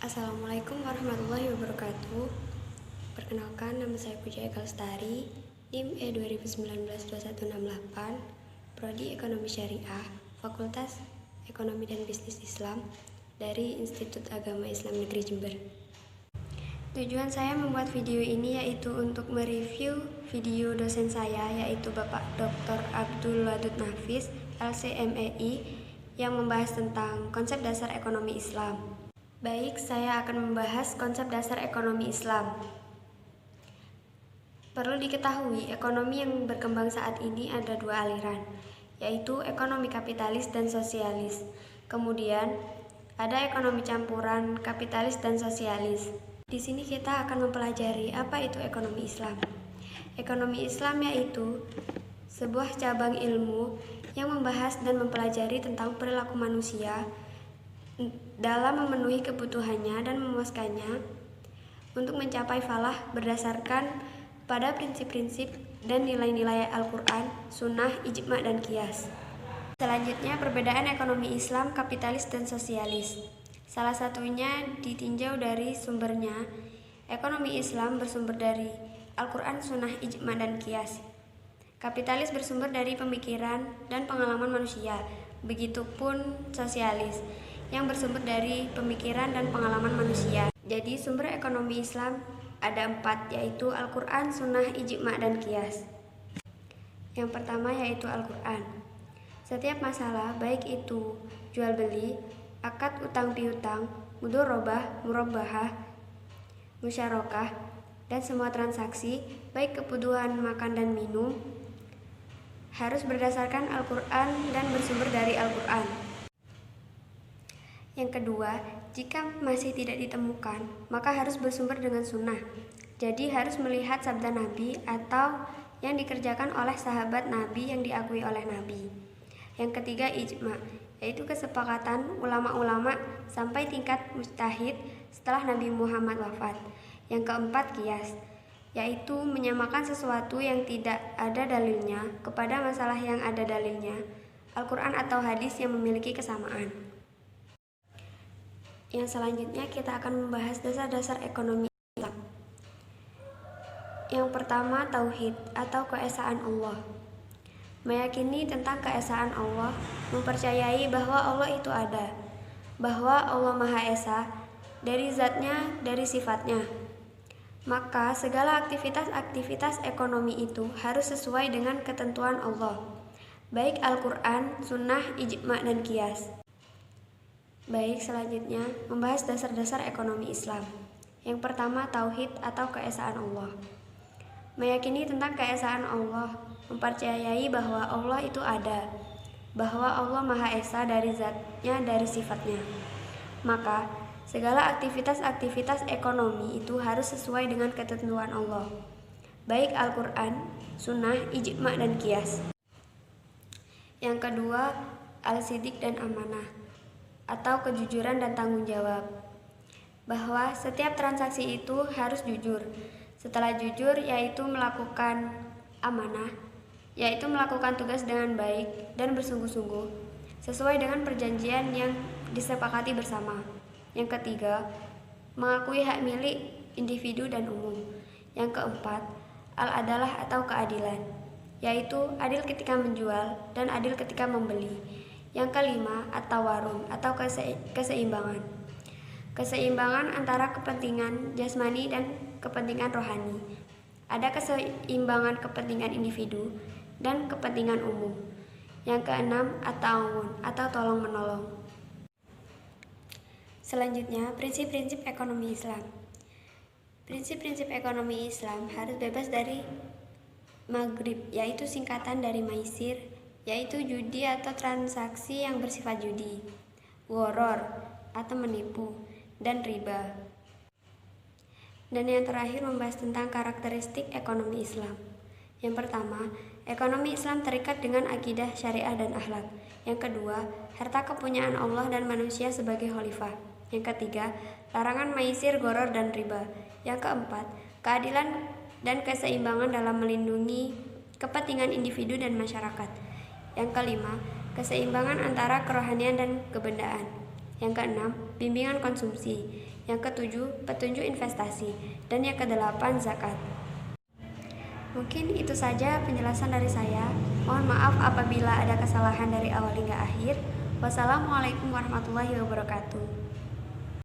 Assalamualaikum warahmatullahi wabarakatuh. Perkenalkan, nama saya Puja Eka Lestari, NIM E2019-2168, Prodi Ekonomi Syariah, Fakultas Ekonomi dan Bisnis Islam dari Institut Agama Islam Negeri Jember. Tujuan saya membuat video ini yaitu untuk mereview video dosen saya, yaitu Bapak Dr. Abdul Wadud Nafis, LCMEI, yang membahas tentang konsep dasar ekonomi Islam. Baik, saya akan membahas konsep dasar ekonomi Islam. Perlu diketahui, ekonomi yang berkembang saat ini ada dua aliran, yaitu ekonomi kapitalis dan sosialis. Kemudian, ada ekonomi campuran kapitalis dan sosialis. Di sini kita akan mempelajari apa itu ekonomi Islam. Ekonomi Islam yaitu sebuah cabang ilmu yang membahas dan mempelajari tentang perilaku manusia dalam memenuhi kebutuhannya dan memuaskannya untuk mencapai falah berdasarkan pada prinsip-prinsip dan nilai-nilai Al-Quran, Sunnah, Ijma' dan Qiyas. Selanjutnya, perbedaan ekonomi Islam, kapitalis, dan sosialis. Salah satunya ditinjau dari sumbernya. Ekonomi Islam bersumber dari Al-Quran, Sunnah, Ijma' dan Qiyas. Kapitalis bersumber dari pemikiran dan pengalaman manusia. Begitupun sosialis, yang bersumber dari pemikiran dan pengalaman manusia. Jadi sumber ekonomi Islam ada 4, yaitu Al-Quran, Sunnah, Ijma' dan Qiyas. Yang pertama yaitu Al-Quran. Setiap masalah, baik itu jual beli, akad utang piutang, mudharabah, murabbahah, musyarakah, dan semua transaksi, baik kebutuhan makan dan minum, harus berdasarkan Al-Quran dan bersumber dari Al-Quran. Yang kedua, jika masih tidak ditemukan, maka harus bersumber dengan sunnah. Jadi harus melihat sabda Nabi atau yang dikerjakan oleh sahabat Nabi yang diakui oleh Nabi. Yang ketiga, ijma', yaitu kesepakatan ulama-ulama sampai tingkat mujtahid setelah Nabi Muhammad wafat. Yang keempat, qiyas, yaitu menyamakan sesuatu yang tidak ada dalilnya kepada masalah yang ada dalilnya, Al-Quran atau hadis yang memiliki kesamaan. Yang selanjutnya kita akan membahas dasar-dasar ekonomi Islam. Yang pertama, tauhid atau keesaan Allah. Meyakini tentang keesaan Allah, mempercayai bahwa Allah itu ada, bahwa Allah Maha Esa dari zatnya, dari sifatnya. Maka segala aktivitas-aktivitas ekonomi itu harus sesuai dengan ketentuan Allah, baik Al-Quran, Sunnah, Ijma' dan Qiyas. Baik, selanjutnya membahas dasar-dasar ekonomi Islam. Yang pertama, tauhid atau keesaan Allah. Meyakini tentang keesaan Allah, mempercayai bahwa Allah itu ada, bahwa Allah Maha Esa dari zatnya, dari sifatnya. Maka, segala aktivitas-aktivitas ekonomi itu harus sesuai dengan ketentuan Allah, baik Al-Quran, Sunnah, Ijma' dan Qiyas. Yang kedua, al-sidik dan amanah, atau kejujuran dan tanggung jawab, bahwa setiap transaksi itu harus jujur. Setelah jujur, yaitu melakukan amanah, yaitu melakukan tugas dengan baik dan bersungguh-sungguh sesuai dengan perjanjian yang disepakati bersama. Yang ketiga, mengakui hak milik individu dan umum. Yang keempat, al-adalah atau keadilan, yaitu adil ketika menjual dan adil ketika membeli. Yang kelima, at-tawarun atau keseimbangan. Keseimbangan antara kepentingan jasmani dan kepentingan rohani. Ada keseimbangan kepentingan individu dan kepentingan umum. Yang keenam, at-ta'awun atau tolong-menolong. Selanjutnya, prinsip-prinsip ekonomi Islam. Prinsip-prinsip ekonomi Islam harus bebas dari maghrib, yaitu singkatan dari maisir, yaitu judi atau transaksi yang bersifat judi, gharar atau menipu, dan riba. Dan yang terakhir membahas tentang karakteristik ekonomi Islam. Yang pertama, ekonomi Islam terikat dengan akidah, syariah, dan akhlak. Yang kedua, harta kepunyaan Allah dan manusia sebagai khalifah. Yang ketiga, larangan maisir, gharar, dan riba. Yang keempat, keadilan dan keseimbangan dalam melindungi kepentingan individu dan masyarakat. Yang kelima, keseimbangan antara kerohanian dan kebendaan. Yang keenam, bimbingan konsumsi. Yang ketujuh, petunjuk investasi. Dan yang kedelapan, zakat. Mungkin itu saja penjelasan dari saya. Mohon maaf apabila ada kesalahan dari awal hingga akhir. Wassalamualaikum warahmatullahi wabarakatuh.